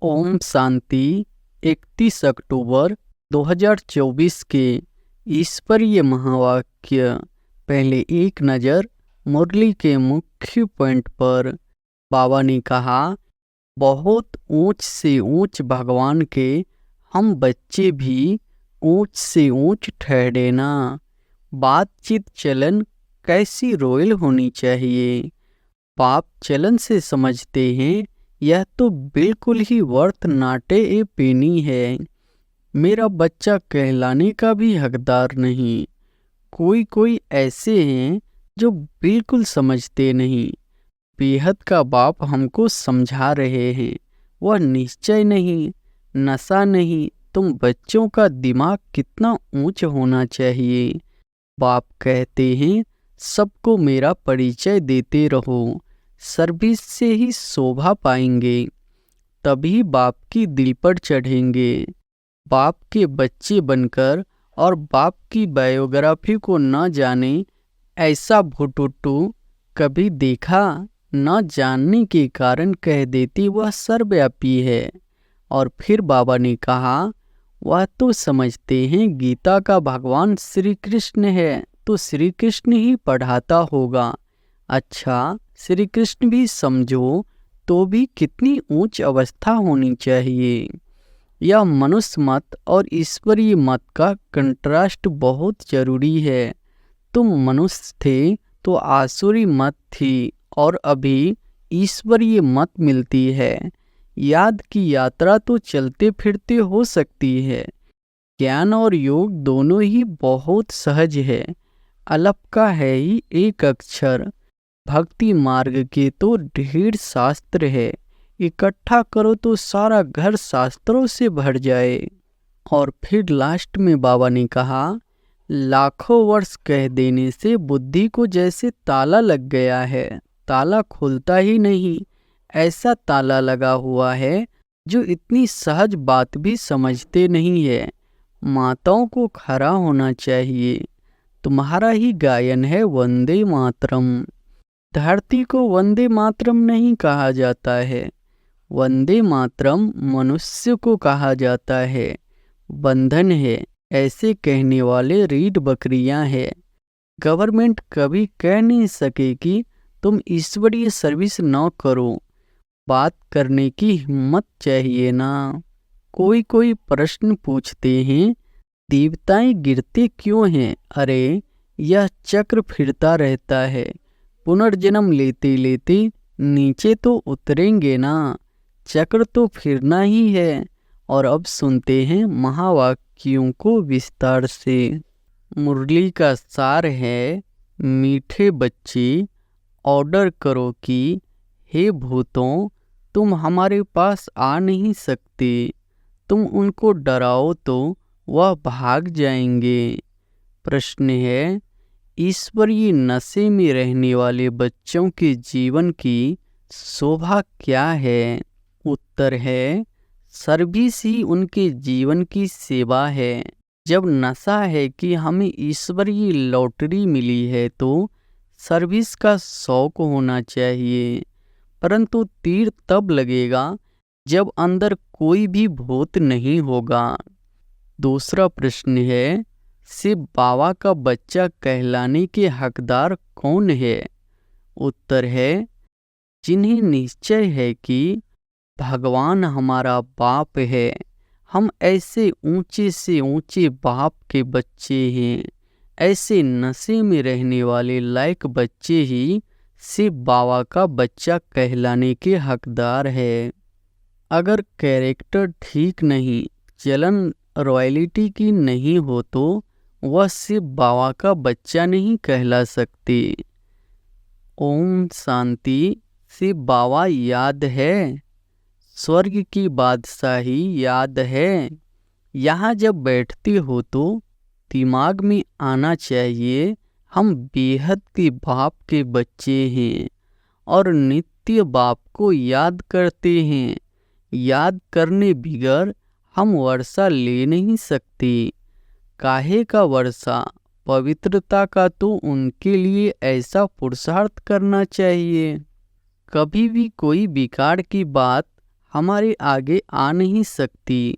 ओम शांति। 31 अक्टूबर 2024 के ईश्वरीय महावाक्य। पहले एक नज़र मुरली के मुख्य पॉइंट पर। बाबा ने कहा, बहुत ऊंच से ऊंच भगवान के हम बच्चे भी ऊंच से ऊंच ठहरे ना। बातचीत चलन कैसी रॉयल होनी चाहिए। पाप चलन से समझते हैं यह तो बिल्कुल ही वर्थ नाटे ए पेनी है। मेरा बच्चा कहलाने का भी हकदार नहीं। कोई ऐसे हैं जो बिल्कुल समझते नहीं। बेहद का बाप हमको समझा रहे हैं, वह निश्चय नहीं, नशा नहीं। तुम बच्चों का दिमाग कितना ऊंच होना चाहिए। बाप कहते हैं, सबको मेरा परिचय देते रहो, सर्विस से ही शोभा पाएंगे, तभी बाप की दिल पर चढ़ेंगे। बाप के बच्चे बनकर और बाप की बायोग्राफी को न जाने ऐसा भुटुटू कभी देखा। न जानने के कारण कह देती वह सर्वव्यापी है। और फिर बाबा ने कहा, वह तो समझते हैं गीता का भगवान श्री कृष्ण है, तो श्री कृष्ण ही पढ़ाता होगा। अच्छा, श्री कृष्ण भी समझो तो भी कितनी ऊंच अवस्था होनी चाहिए। यह मनुष्य मत और ईश्वरीय मत का कंट्रास्ट बहुत जरूरी है। तुम मनुष्य थे तो आसुरी मत थी और अभी ईश्वरीय मत मिलती है। याद की यात्रा तो चलते फिरते हो सकती है। ज्ञान और योग दोनों ही बहुत सहज है। अलप का है ही एक अक्षर। भक्ति मार्ग के तो ढेर शास्त्र है। इकट्ठा करो तो सारा घर शास्त्रों से भर जाए। और फिर लास्ट में बाबा ने कहा, लाखों वर्ष कह देने से बुद्धि को जैसे ताला लग गया है, ताला खुलता ही नहीं। ऐसा ताला लगा हुआ है जो इतनी सहज बात भी समझते नहीं है। माताओं को खड़ा होना चाहिए। तुम्हारा ही गायन है वंदे मातरम। धरती को वंदे मातरम नहीं कहा जाता है, वंदे मातरम मनुष्य को कहा जाता है। बंधन है, ऐसे कहने वाले रीढ़ बकरियां हैं। गवर्नमेंट कभी कह नहीं सकेगी तुम ईश्वरीय सर्विस न करो। बात करने की हिम्मत चाहिए ना। कोई प्रश्न पूछते हैं, देवताएं गिरते क्यों हैं। अरे, यह चक्र फिरता रहता है। पुनर्जन्म लेते लेते नीचे तो उतरेंगे ना। चक्र तो फिरना ही है। और अब सुनते हैं महावाक्यों को विस्तार से। मुरली का सार है, मीठे बच्चे, ऑर्डर करो कि हे भूतों, तुम हमारे पास आ नहीं सकते। तुम उनको डराओ तो वह भाग जाएंगे। प्रश्न है, ईश्वरीय नशे में रहने वाले बच्चों के जीवन की शोभा क्या है। उत्तर है, सर्विस ही उनके जीवन की सेवा है। जब नशा है कि हमें ईश्वरीय लॉटरी मिली है तो सर्विस का शौक होना चाहिए। परंतु तीर तब लगेगा जब अंदर कोई भी भूत नहीं होगा। दूसरा प्रश्न है, शिव बाबा का बच्चा कहलाने के हकदार कौन है। उत्तर है, जिन्हें निश्चय है कि भगवान हमारा बाप है। हम ऐसे ऊंचे से ऊंचे बाप के बच्चे हैं। ऐसे नशे में रहने वाले लायक बच्चे ही शिव बाबा का बच्चा कहलाने के हकदार है। अगर कैरेक्टर ठीक नहीं, चलन रॉयल्टी की नहीं हो तो वह शिव बाबा का बच्चा नहीं कहला सकते। ओम शांति। शिव बाबा याद है, स्वर्ग की बादशाही याद है। यहाँ जब बैठते हो तो दिमाग में आना चाहिए, हम बेहद के बाप के बच्चे हैं और नित्य बाप को याद करते हैं। याद करने बिगर हम वर्षा ले नहीं सकते। काहे का वर्षा, पवित्रता का, तो उनके लिए ऐसा पुरुषार्थ करना चाहिए। कभी भी कोई बिगाड़ की बात हमारे आगे आ नहीं सकती।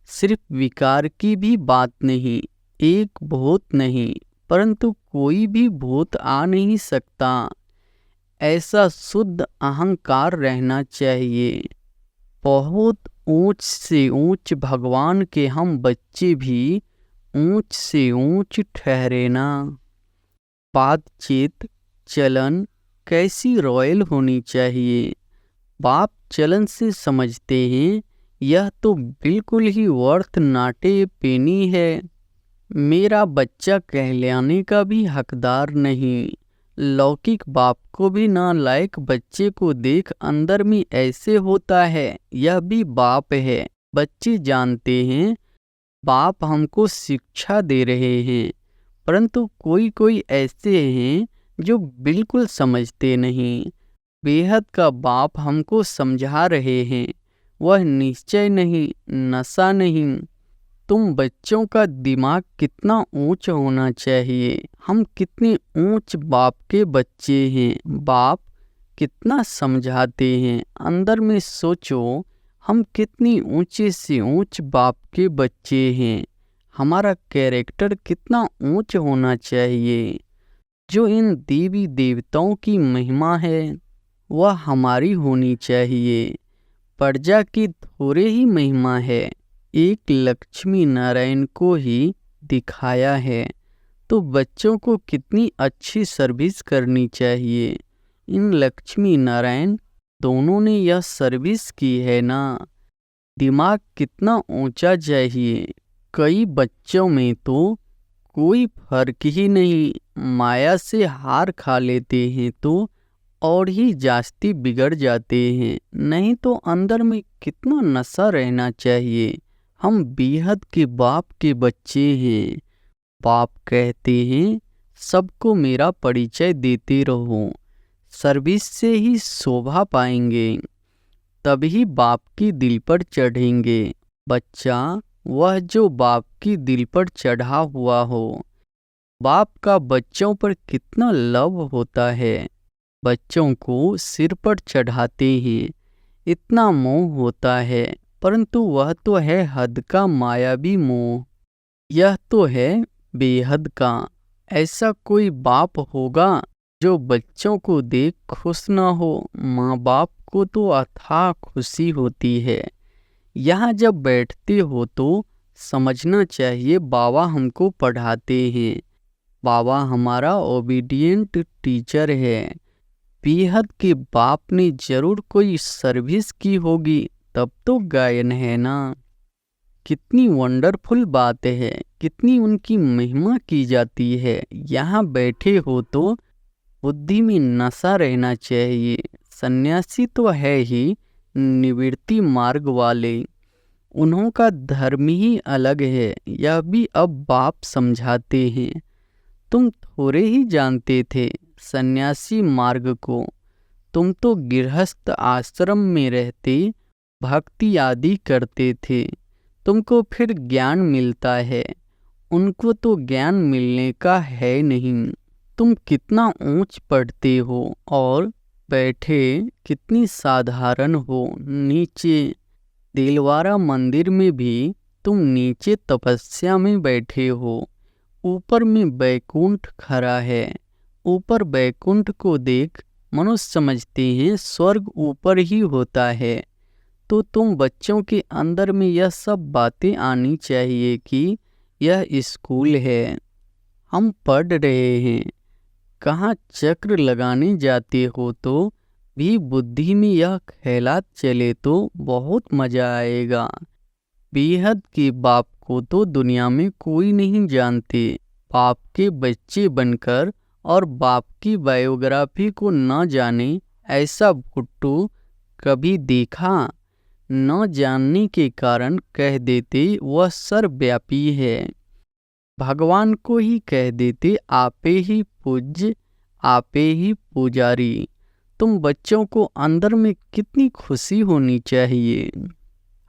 सिर्फ विकार की भी बात नहीं, एक भूत नहीं, परंतु कोई भी भूत आ नहीं सकता। ऐसा शुद्ध अहंकार रहना चाहिए। बहुत ऊंच से ऊंच भगवान के हम बच्चे भी ऊंच से ऊंच ठहरे ना। बातचीत चलन कैसी रॉयल होनी चाहिए। बाप चलन से समझते हैं यह तो बिल्कुल ही वर्थ नाटे पेनी है। मेरा बच्चा कहलाने का भी हकदार नहीं। लौकिक बाप को भी नालायक बच्चे को देख अंदर में ऐसे होता है यह भी बाप है। बच्चे जानते हैं बाप हमको शिक्षा दे रहे हैं, परंतु कोई कोई ऐसे हैं जो बिल्कुल समझते नहीं। बेहद का बाप हमको समझा रहे हैं, वह निश्चय नहीं, नशा नहीं। तुम बच्चों का दिमाग कितना ऊंच होना चाहिए। हम कितने ऊंच बाप के बच्चे हैं। बाप कितना समझाते हैं। अंदर में सोचो हम कितनी ऊंचे से ऊंच बाप के बच्चे हैं। हमारा कैरेक्टर कितना ऊंच होना चाहिए। जो इन देवी देवताओं की महिमा है वह हमारी होनी चाहिए। प्रजा की थोड़े ही महिमा है। एक लक्ष्मी नारायण को ही दिखाया है, तो बच्चों को कितनी अच्छी सर्विस करनी चाहिए। इन लक्ष्मी नारायण दोनों ने यह सर्विस की है ना। दिमाग कितना ऊंचा चाहिए। कई बच्चों में तो कोई फर्क ही नहीं, माया से हार खा लेते हैं तो और ही जास्ती बिगड़ जाते हैं। नहीं तो अंदर में कितना नशा रहना चाहिए। हम बेहद के बाप के बच्चे हैं। बाप कहते हैं सबको मेरा परिचय देते रहो, सर्विस से ही शोभा पाएंगे, तभी बाप की दिल पर चढ़ेंगे। बच्चा वह जो बाप की दिल पर चढ़ा हुआ हो। बाप का बच्चों पर कितना लव होता है। बच्चों को सिर पर चढ़ाते हैं, इतना मोह होता है, परंतु वह तो है हद का मायावी मोह। यह तो है बेहद का। ऐसा कोई बाप होगा जो बच्चों को देख खुश न हो। माँ बाप को तो अथाह खुशी होती है। यहाँ जब बैठते हो तो समझना चाहिए बाबा हमको पढ़ाते हैं। बाबा हमारा ओबीडिएंट टीचर है। बेहद के बाप ने जरूर कोई सर्विस की होगी, तब तो गायन है ना। कितनी वंडरफुल बात है, कितनी उनकी महिमा की जाती है। यहाँ बैठे हो तो बुद्धि में नशा रहना चाहिए। सन्यासी तो है ही निवृत्ति मार्ग वाले, उन्हों का धर्म ही अलग है। यह भी अब बाप समझाते हैं। तुम थोड़े ही जानते थे सन्यासी मार्ग को। तुम तो गृहस्थ आश्रम में रहते भक्ति आदि करते थे, तुमको फिर ज्ञान मिलता है। उनको तो ज्ञान मिलने का है नहीं। तुम कितना ऊंच पढ़ते हो और बैठे कितनी साधारण हो। नीचे दिलवारा मंदिर में भी तुम नीचे तपस्या में बैठे हो। ऊपर में वैकुंठ खड़ा है। ऊपर वैकुंठ को देख मनुष्य समझते हैं स्वर्ग ऊपर ही होता है। तो तुम बच्चों के अंदर में यह सब बातें आनी चाहिए कि यह स्कूल है, हम पढ़ रहे हैं। कहाँ चक्र लगाने जाते हो तो भी बुद्धि में यह ख्यालात चले तो बहुत मजा आएगा। बेहद के बाप को तो दुनिया में कोई नहीं जानते। बाप के बच्चे बनकर और बाप की बायोग्राफी को न जाने ऐसा भुट्टू कभी देखा। न जानने के कारण कह देते वह सर्वव्यापी है। भगवान को ही कह देते आपे ही पूज्य, आपे ही पुजारी। तुम बच्चों को अंदर में कितनी खुशी होनी चाहिए।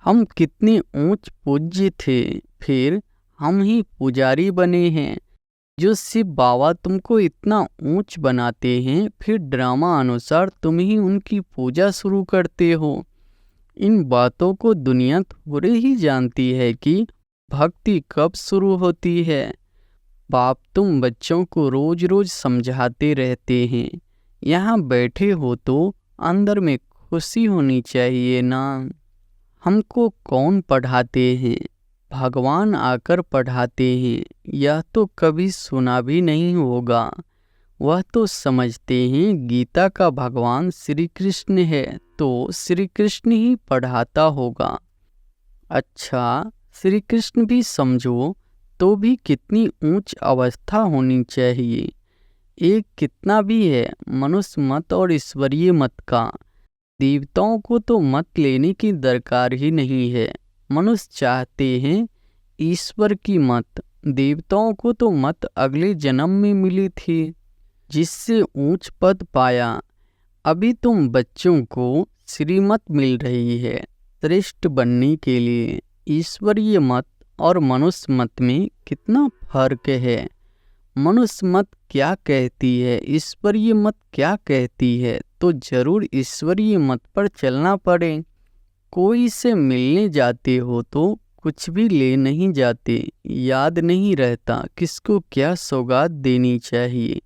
हम कितने ऊंच पूज्य थे, फिर हम ही पुजारी बने हैं। जो शिव बाबा तुमको इतना ऊंच बनाते हैं, फिर ड्रामा अनुसार तुम ही उनकी पूजा शुरू करते हो। इन बातों को दुनिया थोड़े ही जानती है कि भक्ति कब शुरू होती है। बाप तुम बच्चों को रोज रोज समझाते रहते हैं। यहाँ बैठे हो तो अंदर में खुशी होनी चाहिए ना। हमको कौन पढ़ाते हैं? भगवान आकर पढ़ाते हैं। यह तो कभी सुना भी नहीं होगा। वह तो समझते हैं गीता का भगवान श्री कृष्ण है, तो श्री कृष्ण ही पढ़ाता होगा। अच्छा, श्री कृष्ण भी समझो तो भी कितनी ऊंच अवस्था होनी चाहिए। एक कितना भी है मनुष्य मत और ईश्वरीय मत का। देवताओं को तो मत लेने की दरकार ही नहीं है। मनुष्य चाहते हैं ईश्वर की मत। देवताओं को तो मत अगले जन्म में मिली थी, जिससे ऊंच पद पाया। अभी तुम बच्चों को श्रीमत मिल रही है श्रेष्ठ बनने के लिए। ईश्वरीय मत और मनुष्य मत में कितना फर्क है। मनुष्य मत क्या कहती है, ईश्वरीय मत क्या कहती है, तो जरूर ईश्वरीय मत पर चलना पड़े। कोई से मिलने जाते हो तो कुछ भी ले नहीं जाते। याद नहीं रहता किसको क्या सौगात देनी चाहिए।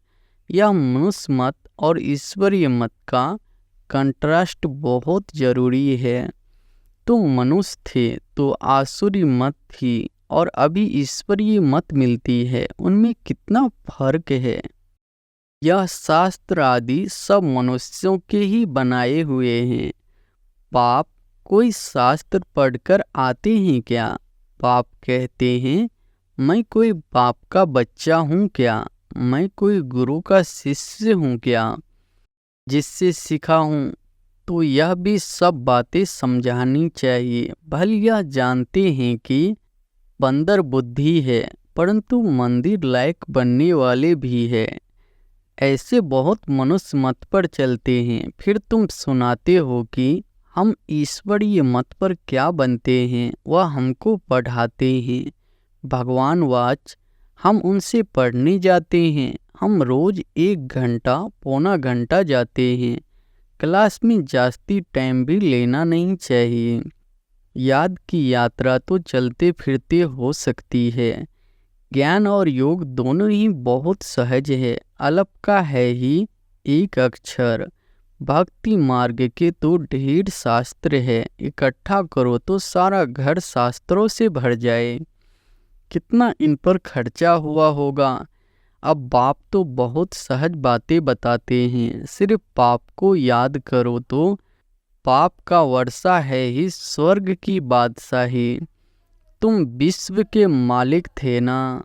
यह मनुष्य मत और ईश्वरीय मत का कंट्रास्ट बहुत जरूरी है। तुम मनुष्य थे तो आसुरी मत थी, और अभी ईश्वरीय मत मिलती है। उनमें कितना फर्क है। यह शास्त्र आदि सब मनुष्यों के ही बनाए हुए हैं। पाप कोई शास्त्र पढ़कर आते हैं क्या? पाप कहते हैं मैं कोई बाप का बच्चा हूँ क्या? मैं कोई गुरु का शिष्य हूँ क्या, जिससे सीखा हूँ? तो यह भी सब बातें समझानी चाहिए। भले यह जानते हैं कि बंदर बुद्धि है, परंतु मंदिर लायक बनने वाले भी है। ऐसे बहुत मनुष्य मत पर चलते हैं। फिर तुम सुनाते हो कि हम ईश्वरीय मत पर क्या बनते हैं, वह हमको पढ़ाते हैं। भगवान वाच हम उनसे पढ़ने जाते हैं। हम रोज 1 घंटा पौना घंटा जाते हैं। क्लास में जास्ती टाइम भी लेना नहीं चाहिए। याद की यात्रा तो चलते फिरते हो सकती है। ज्ञान और योग दोनों ही बहुत सहज है। अलप का है ही एक अक्षर। भक्ति मार्ग के तो ढेर शास्त्र है। इकट्ठा करो तो सारा घर शास्त्रों से भर जाए। कितना इन पर खर्चा हुआ होगा। अब बाप तो बहुत सहज बातें बताते हैं। सिर्फ पाप को याद करो तो पाप का वर्षा है ही स्वर्ग की बादशाही। तुम विश्व के मालिक थे ना,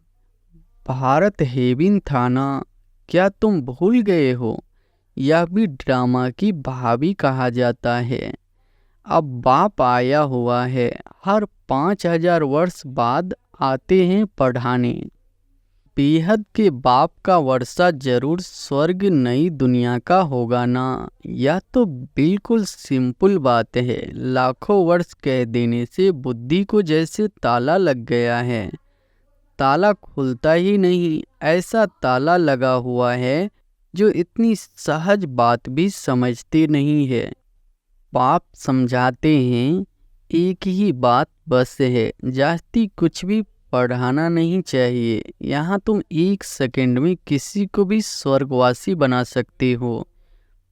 भारत हेविन था ना, क्या तुम भूल गए हो? यह भी ड्रामा की भाभी कहा जाता है। अब बाप आया हुआ है। हर 5000 वर्ष बाद आते हैं पढ़ाने। बेहद के बाप का वर्षा जरूर स्वर्ग नई दुनिया का होगा ना। यह तो बिल्कुल सिंपल बात है। लाखों वर्ष कह देने से बुद्धि को जैसे ताला लग गया है। ताला खुलता ही नहीं। ऐसा ताला लगा हुआ है जो इतनी सहज बात भी समझते नहीं है। बाप समझाते हैं एक ही बात बस है, जास्ती कुछ भी पढ़ाना नहीं चाहिए। यहाँ तुम 1 सेकंड में किसी को भी स्वर्गवासी बना सकते हो।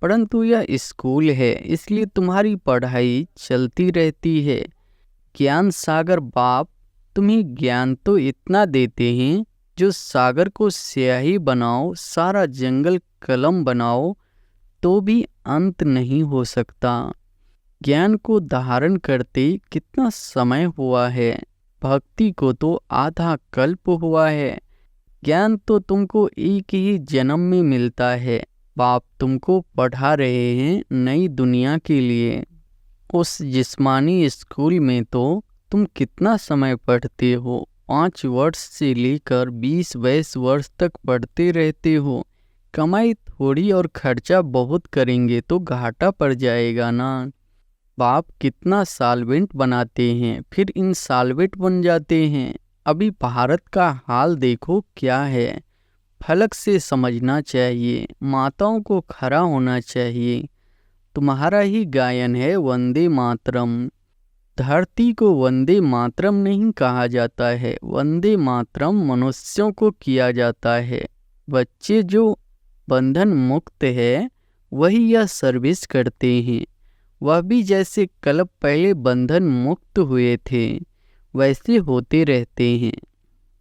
परंतु यह स्कूल है, इसलिए तुम्हारी पढ़ाई चलती रहती है। ज्ञान सागर बाप तुम्हें ज्ञान तो इतना देते हैं जो सागर को स्याही बनाओ, सारा जंगल कलम बनाओ तो भी अंत नहीं हो सकता। ज्ञान को धारण करते कितना समय हुआ है। भक्ति को तो आधा कल्प हुआ है। ज्ञान तो तुमको एक ही जन्म में मिलता है। बाप तुमको पढ़ा रहे हैं नई दुनिया के लिए। उस जिस्मानी स्कूल में तो तुम कितना समय पढ़ते हो? 5 वर्ष से लेकर 20-22 वर्ष तक पढ़ते रहते हो। कमाई थोड़ी और खर्चा बहुत करेंगे तो घाटा पड़ जाएगा ना। बाप कितना साल्वेंट बनाते हैं, फिर इन साल्वेंट बन जाते हैं। अभी भारत का हाल देखो क्या है। फलक से समझना चाहिए। माताओं को खड़ा होना चाहिए। तुम्हारा ही गायन है वंदे मातरम। धरती को वंदे मातरम नहीं कहा जाता है, वंदे मातरम मनुष्यों को किया जाता है। बच्चे जो बंधन मुक्त है वही यह सर्विस करते हैं। वह भी जैसे कल पहले बंधन मुक्त हुए थे वैसे होते रहते हैं।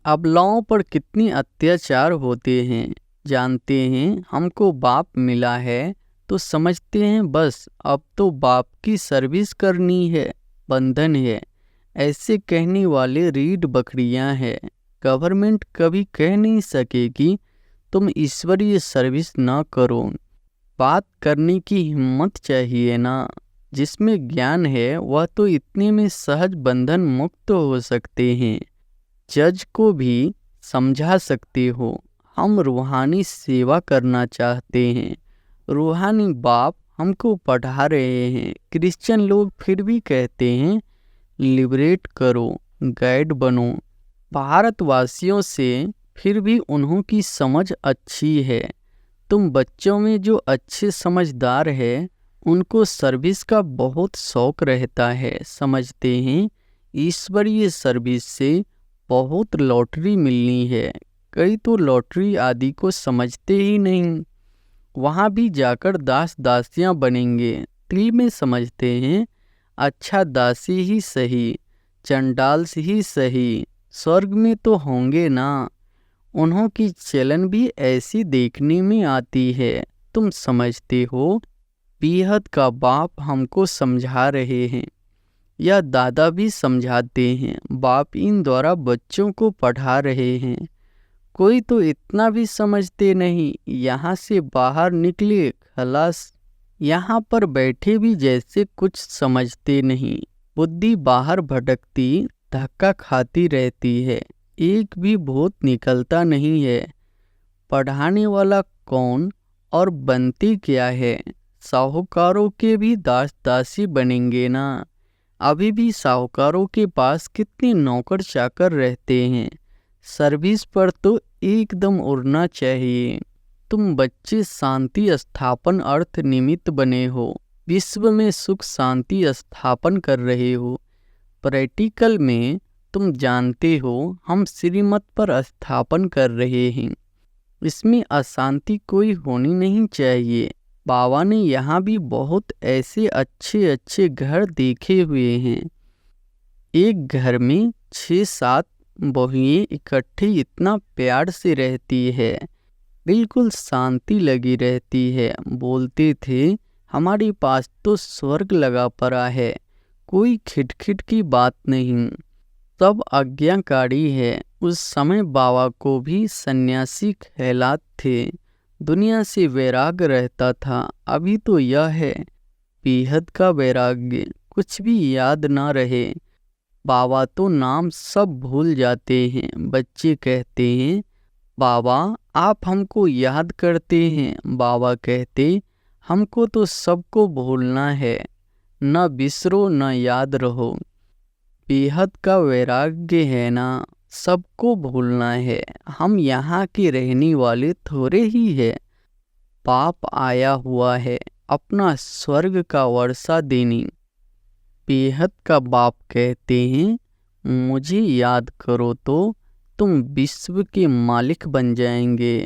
अबलाओं पर कितनी अत्याचार होते हैं जानते हैं। हमको बाप मिला है तो समझते हैं बस अब तो बाप की सर्विस करनी है, बंधन है। ऐसे कहने वाले रीढ़ बकरियां हैं। गवर्नमेंट कभी कह नहीं सकेगी तुम ईश्वरीय सर्विस ना करो। बात करने की हिम्मत चाहिए ना। जिसमें ज्ञान है वह तो इतने में सहज बंधन मुक्त हो सकते हैं। जज को भी समझा सकते हो। हम रूहानी सेवा करना चाहते हैं। रूहानी बाप हमको पढ़ा रहे हैं। क्रिश्चियन लोग फिर भी कहते हैं लिबरेट करो, गाइड बनो। भारतवासियों से फिर भी उन्हों की समझ अच्छी है। तुम बच्चों में जो अच्छे समझदार है उनको सर्विस का बहुत शौक रहता है। समझते हैं ईश्वरीय सर्विस से बहुत लॉटरी मिलनी है। कई तो लॉटरी आदि को समझते ही नहीं। वहाँ भी जाकर दास दासियाँ बनेंगे। तिल में समझते हैं अच्छा दासी ही सही, चंडाल ही सही, स्वर्ग में तो होंगे ना। उन्हों की चलन भी ऐसी देखने में आती है। तुम समझते हो बेहद का बाप हमको समझा रहे हैं या दादा भी समझाते हैं। बाप इन द्वारा बच्चों को पढ़ा रहे हैं। कोई तो इतना भी समझते नहीं। यहाँ से बाहर निकले खलास। यहाँ पर बैठे भी जैसे कुछ समझते नहीं। बुद्धि बाहर भटकती धक्का खाती रहती है। एक भी भूत निकलता नहीं है। पढ़ाने वाला कौन और बनती क्या है। साहूकारों के भी दास दासी बनेंगे ना। अभी भी साहूकारों के पास कितने नौकर चाकर रहते हैं। सर्विस पर तो एकदम उड़ना चाहिए। तुम बच्चे शांति स्थापन अर्थ निमित्त बने हो। विश्व में सुख शांति स्थापन कर रहे हो। प्रैक्टिकल में तुम जानते हो हम श्रीमत पर स्थापन कर रहे हैं। इसमें अशांति कोई होनी नहीं चाहिए। बाबा ने यहाँ भी बहुत ऐसे अच्छे अच्छे घर देखे हुए हैं। एक घर में 6-7 बहुएं इकट्ठी इतना प्यार से रहती है। बिल्कुल शांति लगी रहती है। बोलते थे हमारे पास तो स्वर्ग लगा पड़ा है। कोई खिटखिट की बात नहीं। सब आज्ञाकारी है। उस समय बाबा को भी सन्यासी ख्यालात थे। दुनिया से वैराग्य रहता था। अभी तो यह है बेहद का वैराग्य। कुछ भी याद ना रहे। बाबा तो नाम सब भूल जाते हैं। बच्चे कहते हैं बाबा आप हमको याद करते हैं। बाबा कहते हमको तो सबको भूलना है। न बिसरो न याद रहो। बेहद का वैराग्य है ना। सबको भूलना है। हम यहाँ के रहने वाले थोड़े ही है। पाप आया हुआ है अपना स्वर्ग का वर्षा देने। बेहद का बाप कहते हैं मुझे याद करो तो तुम विश्व के मालिक बन जाएंगे।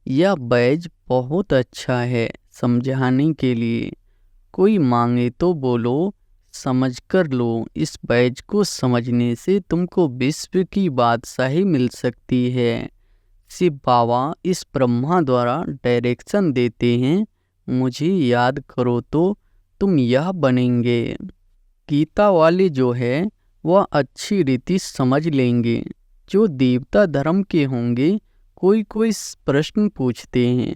यह बैज बहुत अच्छा है समझाने के लिए। कोई मांगे तो बोलो समझ कर लो। इस बैज को समझने से तुमको विश्व की बादशाही मिल सकती है। शिव बाबा इस ब्रह्मा द्वारा डायरेक्शन देते हैं मुझे याद करो तो तुम यह बनेंगे। गीता वाले जो है वह अच्छी रीति समझ लेंगे। जो देवता धर्म के होंगे कोई कोई प्रश्न पूछते हैं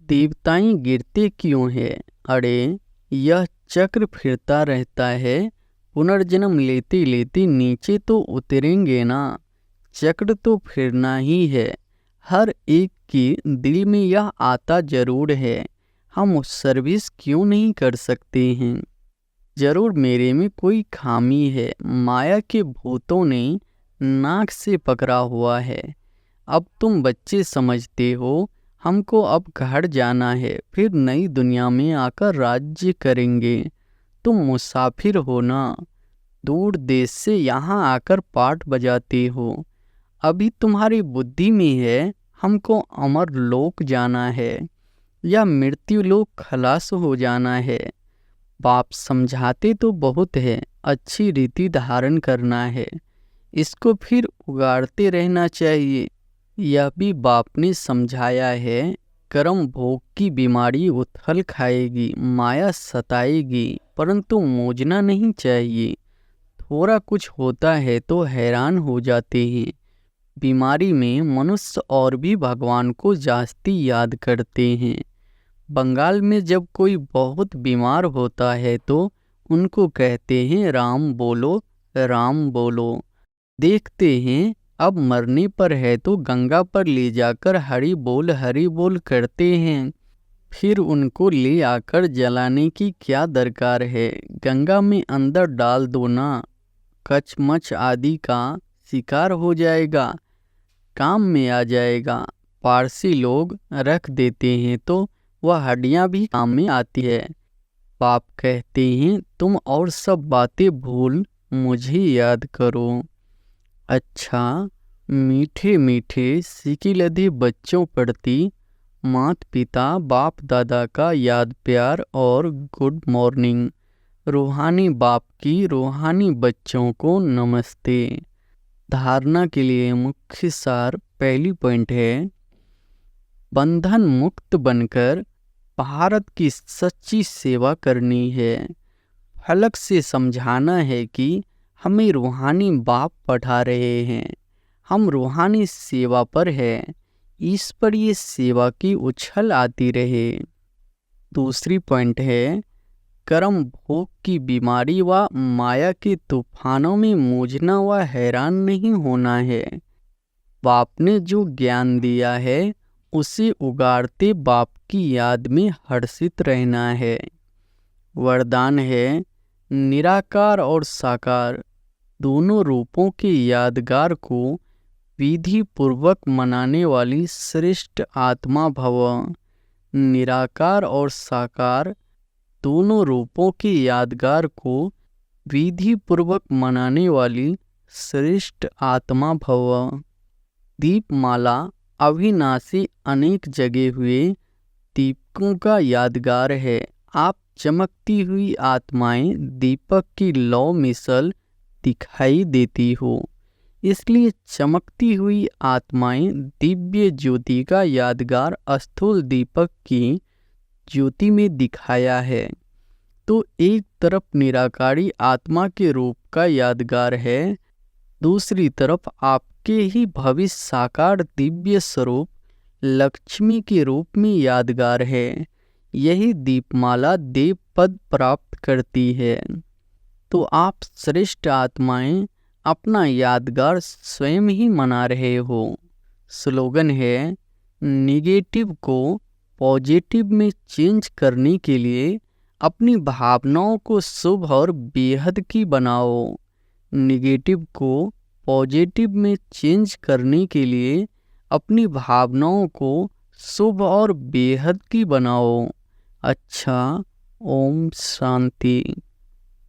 देवताएं गिरते क्यों है। अरे यह चक्र फिरता रहता है। पुनर्जन्म लेते लेते नीचे तो उतरेंगे ना। चक्र तो फिरना ही है। हर एक के दिल में यह आता जरूर है। हम सर्विस क्यों नहीं कर सकते हैं। जरूर मेरे में कोई खामी है। माया के भूतों ने नाक से पकड़ा हुआ है। अब तुम बच्चे समझते हो हमको अब घर जाना है, फिर नई दुनिया में आकर राज्य करेंगे। तुम मुसाफिर हो ना, दूर देश से यहाँ आकर पाठ बजाते हो। अभी तुम्हारी बुद्धि में है हमको अमर लोक जाना है या मृत्यु लोक खलास हो जाना है। बाप समझाते तो बहुत है, अच्छी रीति धारण करना है, इसको फिर उगाड़ते रहना चाहिए। यह भी बाप ने समझाया है, कर्म भोग की बीमारी उथल खाएगी, माया सताएगी, परंतु मोजना नहीं चाहिए। थोड़ा कुछ होता है तो हैरान हो जाते हैं। बीमारी में मनुष्य और भी भगवान को जास्ती याद करते हैं। बंगाल में जब कोई बहुत बीमार होता है तो उनको कहते हैं राम बोलो, राम बोलो। देखते हैं अब मरने पर है तो गंगा पर ले जाकर हरि बोल करते हैं। फिर उनको ले आकर जलाने की क्या दरकार है, गंगा में अंदर डाल दो ना, कचमच आदि का शिकार हो जाएगा, काम में आ जाएगा। पारसी लोग रख देते हैं तो वह हड्डियां भी काम में आती है। बाप कहते हैं तुम और सब बातें भूल मुझे याद करो। अच्छा, मीठे मीठे सिकिलधे बच्चों प्रति माता पिता बाप दादा का याद प्यार और गुड मॉर्निंग। रूहानी बाप की रूहानी बच्चों को नमस्ते। धारणा के लिए मुख्य सार पहली पॉइंट है, बंधन मुक्त बनकर भारत की सच्ची सेवा करनी है। फलक से समझाना है कि हमें रूहानी बाप पढ़ा रहे हैं, हम रूहानी सेवा पर है, इस पर ये सेवा की उछल आती रहे। दूसरी पॉइंट है, कर्म भोग की बीमारी व माया के तूफानों में मूझना व हैरान नहीं होना है। बाप ने जो ज्ञान दिया है उसे उगाड़ते बाप की याद में हर्षित रहना है। वरदान है, निराकार और साकार दोनों रूपों के यादगार को विधि पूर्वक मनाने वाली श्रेष्ठ आत्मा भव। निराकार और साकार दोनों रूपों के यादगार को विधि पूर्वक मनाने वाली श्रेष्ठ आत्मा भव। दीपमाला अविनाशी अनेक जगे हुए दीपकों का यादगार है। आप चमकती हुई आत्माएं दीपक की लौ मिसल दिखाई देती हो, इसलिए चमकती हुई आत्माएं दिव्य ज्योति का यादगार स्थूल दीपक की ज्योति में दिखाया है। तो एक तरफ निराकारी आत्मा के रूप का यादगार है, दूसरी तरफ आपके ही भविष्य साकार दिव्य स्वरूप लक्ष्मी के रूप में यादगार है। यही दीपमाला देव पद प्राप्त करती है। तो आप श्रेष्ठ आत्माएं अपना यादगार स्वयं ही मना रहे हो। स्लोगन है, निगेटिव को पॉजिटिव में चेंज करने के लिए अपनी भावनाओं को शुभ और बेहद की बनाओ। निगेटिव को पॉजिटिव में चेंज करने के लिए अपनी भावनाओं को शुभ और बेहद की बनाओ। अच्छा, ओम शांति।